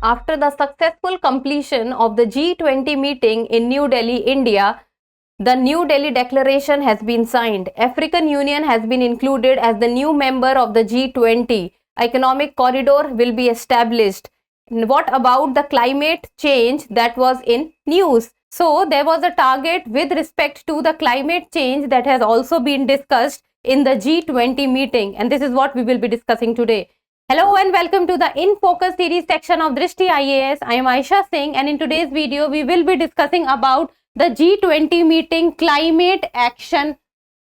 After the successful completion of the G20 meeting in New Delhi, India, the New Delhi Declaration has been signed. African Union has been included as the new member of the G20. Economic corridor will be established. What about the climate change that was in news? So there was a target with respect to the climate change that has also been discussed in the G20 meeting, and this is what we will be discussing today. Hello and welcome to the In Focus series section of Drishti IAS. I am Aisha Singh, and in today's video we will be discussing about the G20 meeting climate action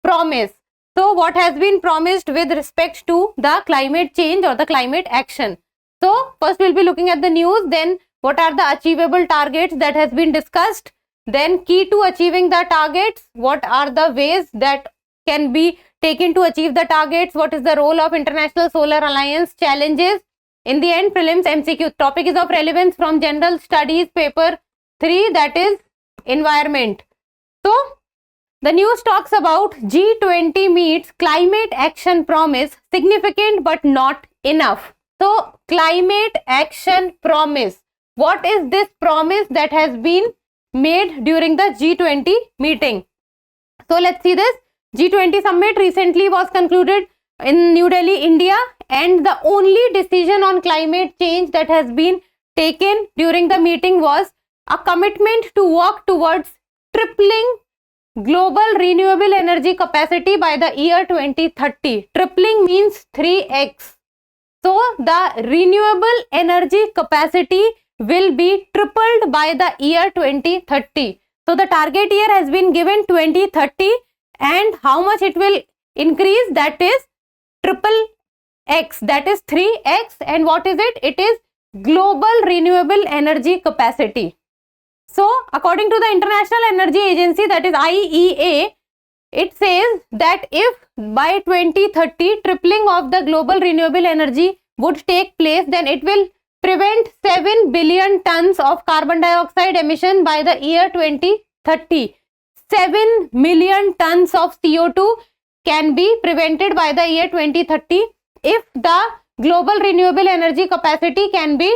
promise. So what has been promised with respect to the climate change or the climate action? So first we'll be looking at the news, then what are the achievable targets that has been discussed, then key to achieving the targets, what are the ways that can be taken to achieve the targets, what is the role of International Solar Alliance, challenges. In the end, prelims MCQ. Topic is of relevance from General Studies paper 3, that is environment. So the news talks about G20 meets climate action promise, significant but not enough. So climate action promise. What is this promise that has been made during the G20 meeting? So let's see this. G20 summit recently was concluded in New Delhi, India, and the only decision on climate change that has been taken during the meeting was a commitment to work towards tripling global renewable energy capacity by the year 2030. Tripling means 3x. So the renewable energy capacity will be tripled by the year 2030. So the target year has been given 2030. And how much it will increase? That is triple x, that is 3x. And what is it? It is global renewable energy capacity. So according to the International Energy Agency, that is IEA, it says that if by 2030 tripling of the global renewable energy would take place, then it will prevent 7 billion tons of carbon dioxide emission by the year 2030. 7 million tons of CO2 can be prevented by the year 2030 if the global renewable energy capacity can be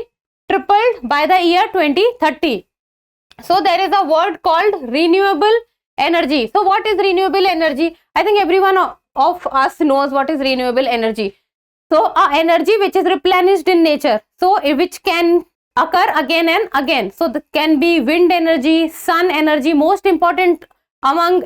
tripled by the year 2030. So there is a word called renewable energy. So what is renewable energy? I think everyone of us knows what is renewable energy. So energy which is replenished in nature, so which can occur again and again. So that can be wind energy, sun energy. Most important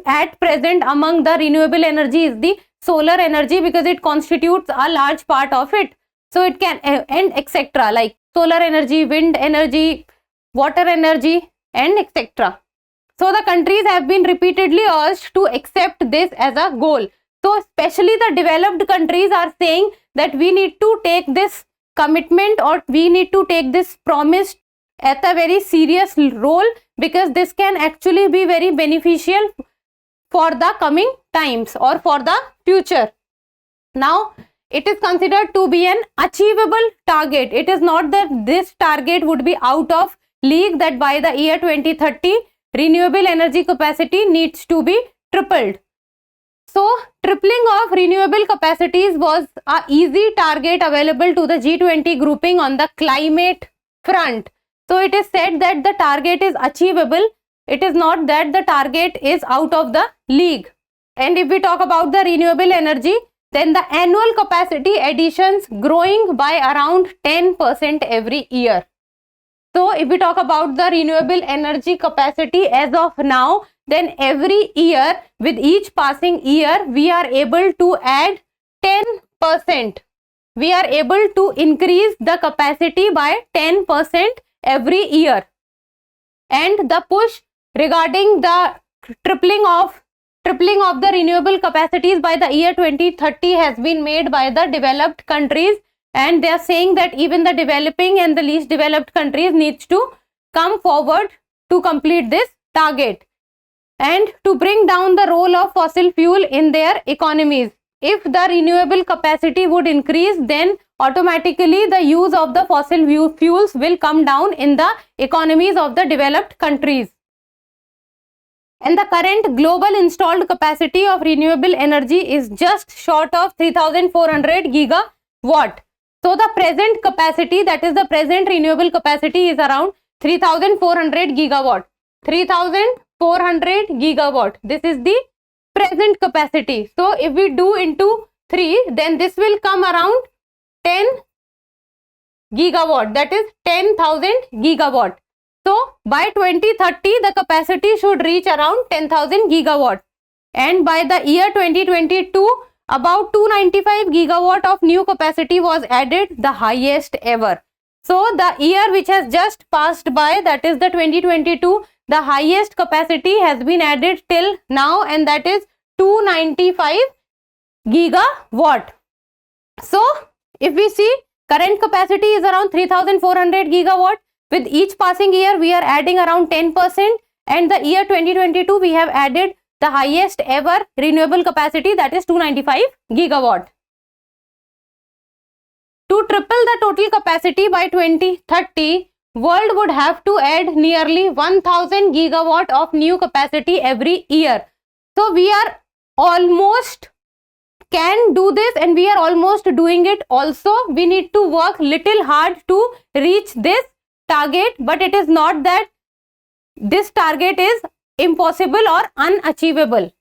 at present among the renewable energy is the solar energy, because it constitutes a large part of it. So it can and etc. like solar energy, wind energy, water energy and etc. So the countries have been repeatedly urged to accept this as a goal. So especially the developed countries are saying that we need to take this commitment, or we need to take this promise at a very serious role, because this can actually be very beneficial for the coming times or for the future. Now it is considered to be an achievable target. It is not that this target would be out of league, that by the year 2030 renewable energy capacity needs to be tripled. So tripling of renewable capacities was a easy target available to the G20 grouping on the climate front. So it is said that the target is achievable. It is not that the target is out of the league. And if we talk about the renewable energy, then the annual capacity additions growing by around 10% every year. So if we talk about the renewable energy capacity as of now, then every year, with each passing year, we are able to add 10%. We are able to increase the capacity by 10% every year. And the push regarding the tripling of the renewable capacities by the year 2030 has been made by the developed countries, and they are saying that even the developing and the least developed countries needs to come forward to complete this target and to bring down the role of fossil fuel in their economies. If the renewable capacity would increase, then automatically the use of the fossil fuels will come down in the economies of the developed countries. And the current global installed capacity of renewable energy is just short of 3,400 gigawatt. So the present capacity, that is the present renewable capacity, is around 3400 gigawatt. 3400 gigawatt. This is the present capacity. So if we do into 3, then this will come around 10 gigawatt, that is 10,000 gigawatt. So by 2030 the capacity should reach around 10,000 gigawatt, and by the year 2022 about 295 gigawatt of new capacity was added, the highest ever. So the year which has just passed by, that is the 2022, the highest capacity has been added till now, and that is 295 gigawatt. So if we see, current capacity is around 3400 gigawatt. With each passing year we are adding around 10%, and the year 2022 we have added the highest ever renewable capacity, that is 295 gigawatt. To triple the total capacity by 2030, world would have to add nearly 1000 gigawatt of new capacity every year. So we are almost can do this, and we are almost doing it also. We need to work little hard to reach this target, but it is not that this target is impossible or unachievable.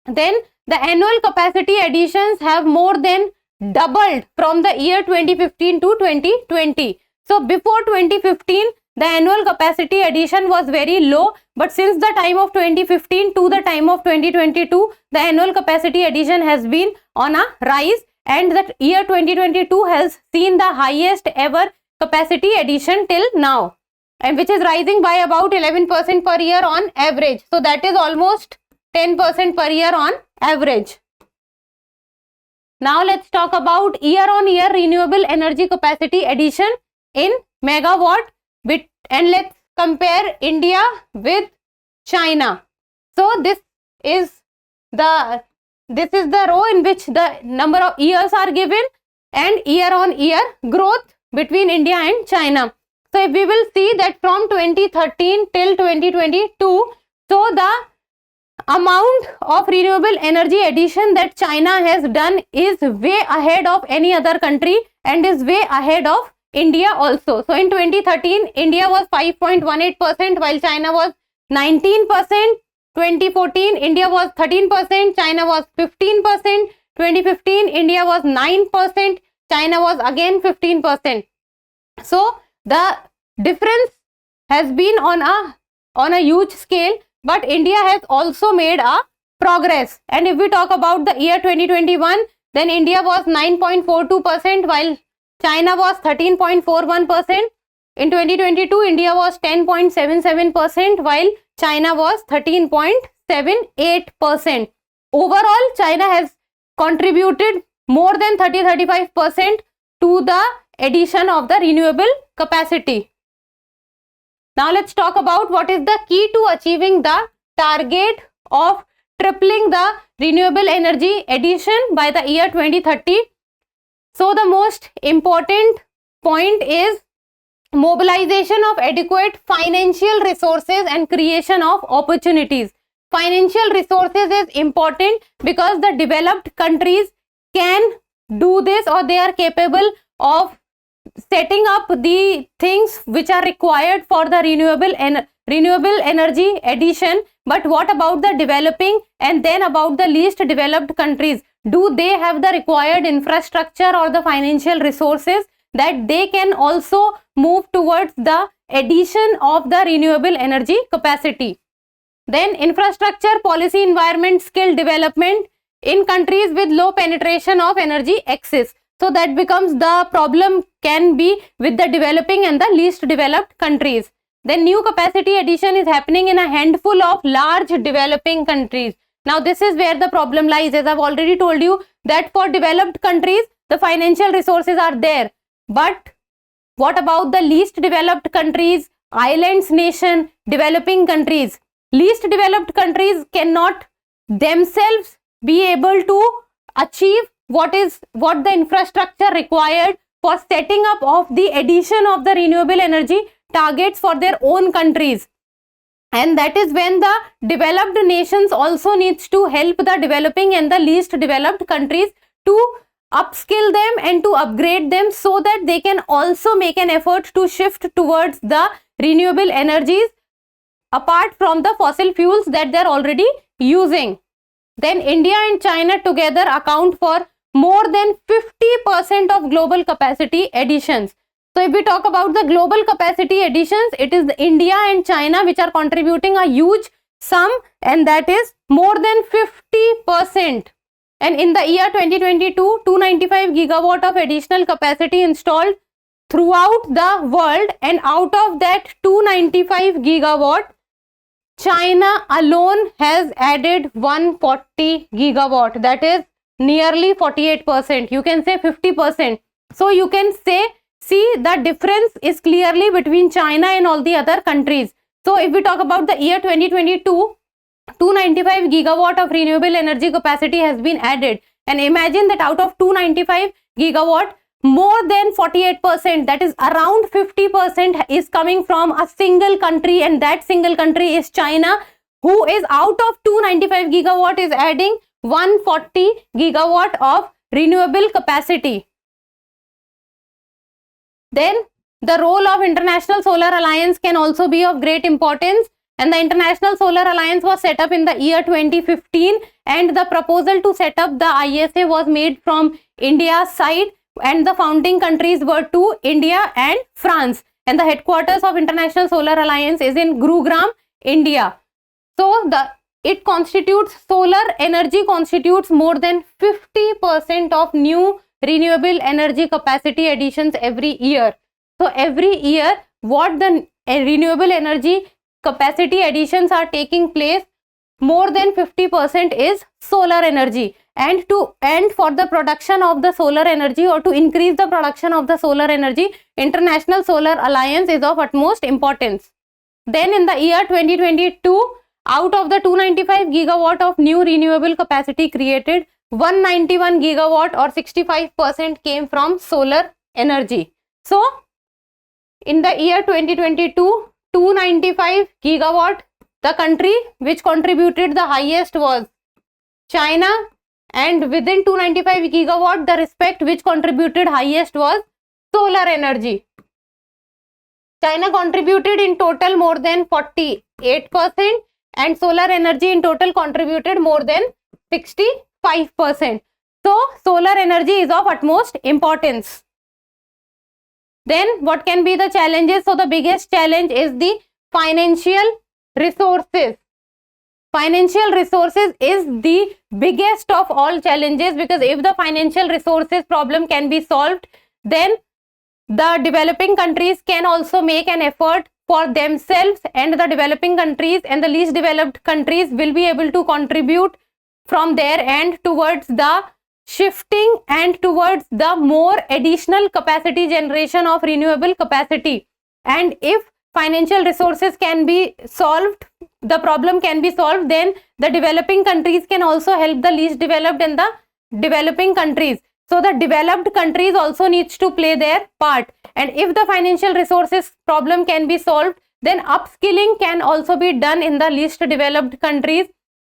Then the annual capacity additions have more than doubled from the year 2015 to 2020. So before 2015 the annual capacity addition was very low, but since the time of 2015 to the time of 2022 the annual capacity addition has been on a rise, and the year 2022 has seen the highest ever capacity addition till now, and which is rising by about 11% per year on average. So that is almost 10% per year on average. Now let's talk about year on year renewable energy capacity addition in megawatt, and let's compare India with China. So this is the row in which the number of years are given and year on year growth between India and China. So if we will see that from 2013 till 2022, so the amount of renewable energy addition that China has done is way ahead of any other country and is way ahead of India also. So in 2013 India was 5.18% while China was 19%. 2014 India was 13%, China was 15%. 2015 India was 9%, China was again 15%. So the difference has been on a huge scale, but India has also made a progress. And if we talk about the year 2021, then India was 9.42% while China was 13.41%. In 2022 India was 10.77% while China was 13.78%. Overall China has contributed more than 30-35% to the addition of the renewable capacity. Now let's talk about what is the key to achieving the target of tripling the renewable energy addition by the year 2030. So the most important point is mobilization of adequate financial resources and creation of opportunities. Financial resources is important because the developed countries can do this, or they are capable of setting up the things which are required for the renewable energy addition. But what about the developing and then about the least developed countries? Do they have the required infrastructure or the financial resources that they can also move towards the addition of the renewable energy capacity? Then infrastructure, policy, environment, skill development in countries with low penetration of energy access. So that becomes the problem can be with the developing and the least developed countries. Then new capacity addition is happening in a handful of large developing countries. Now this is where the problem lies. As I've already told you that for developed countries the financial resources are there, but what about the least developed countries, islands nation, developing countries? Least developed countries cannot themselves be able to achieve what the infrastructure required for setting up of the addition of the renewable energy targets for their own countries. And that is when the developed nations also needs to help the developing and the least developed countries to upskill them and to upgrade them so that they can also make an effort to shift towards the renewable energies apart from the fossil fuels that they're already using. Then India and China together account for more than 50% of global capacity additions. So if we talk about the global capacity additions, it is India and China which are contributing a huge sum, and that is more than 50%. And in the year 2022, 295 gigawatt of additional capacity installed throughout the world, and out of that 295 gigawatt, China alone has added 140 gigawatt. That is nearly 48%. You can say 50%. So you can say, see, the difference is clearly between China and all the other countries. So if we talk about the year 2022, 295 gigawatt of renewable energy capacity has been added. And imagine that out of 295 gigawatt, more than 48%, that is around 50%, is coming from a single country, and that single country is China, who is out of 295 gigawatt is adding 140 gigawatt of renewable capacity. Then the role of International Solar Alliance can also be of great importance, and the International Solar Alliance was set up in the year 2015, and the proposal to set up the ISA was made from India's side, and the founding countries were two, India and France, and the headquarters of International Solar Alliance is in Gurugram, India. So it constitutes, solar energy constitutes more than 50% of new renewable energy capacity additions every year. So every year what the renewable energy capacity additions are taking place, more than 50% is solar energy. And for the production of the solar energy, or to increase the production of the solar energy, International Solar Alliance is of utmost importance. Then in the year 2022, out of the 295 gigawatt of new renewable capacity created, 191 gigawatt or 65% came from solar energy. So in the year 2022, 295 gigawatt, the country which contributed the highest was China, and within 295 gigawatt, the respect which contributed highest was solar energy. China contributed in total more than 48%, and solar energy in total contributed more than 65%. So solar energy is of utmost importance. Then what can be the challenges? So the biggest challenge is the financial resources. Financial resources is the biggest of all challenges, because if the financial resources problem can be solved, then the developing countries can also make an effort for themselves, and the developing countries and the least developed countries will be able to contribute from their end towards the shifting and towards the more additional capacity generation of renewable capacity. And if financial resources can be solved, the problem can be solved, then the developing countries can also help the least developed and the developing countries. So the developed countries also needs to play their part. And if the financial resources problem can be solved, then upskilling can also be done in the least developed countries.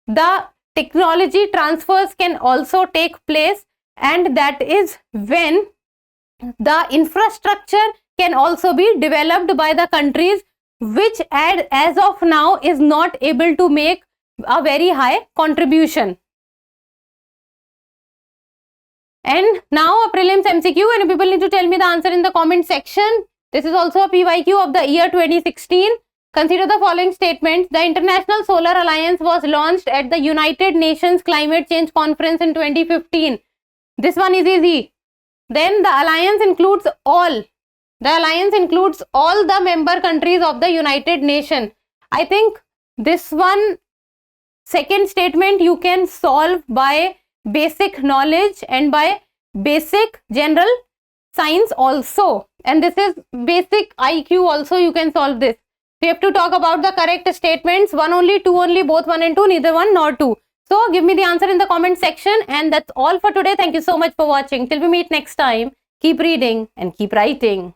The technology transfers can also take place, and that is when the infrastructure can also be developed by the countries which as of now is not able to make a very high contribution. And now a prelims MCQ, and people need to tell me the answer in the comment section. This is also a PYQ of the year 2016. Consider the following statements. The International Solar Alliance was launched at the United Nations Climate Change Conference in 2015. This one is easy. Then the alliance includes all. The alliance includes all the member countries of the United Nations. I think this one, second statement, you can solve by basic knowledge and by basic general science also. And this is basic IQ also, you can solve this. We have to talk about the correct statements. One only, two only, both one and two, neither one nor two. So give me the answer in the comment section. And that's all for today. Thank you so much for watching. Till we meet next time, keep reading and keep writing.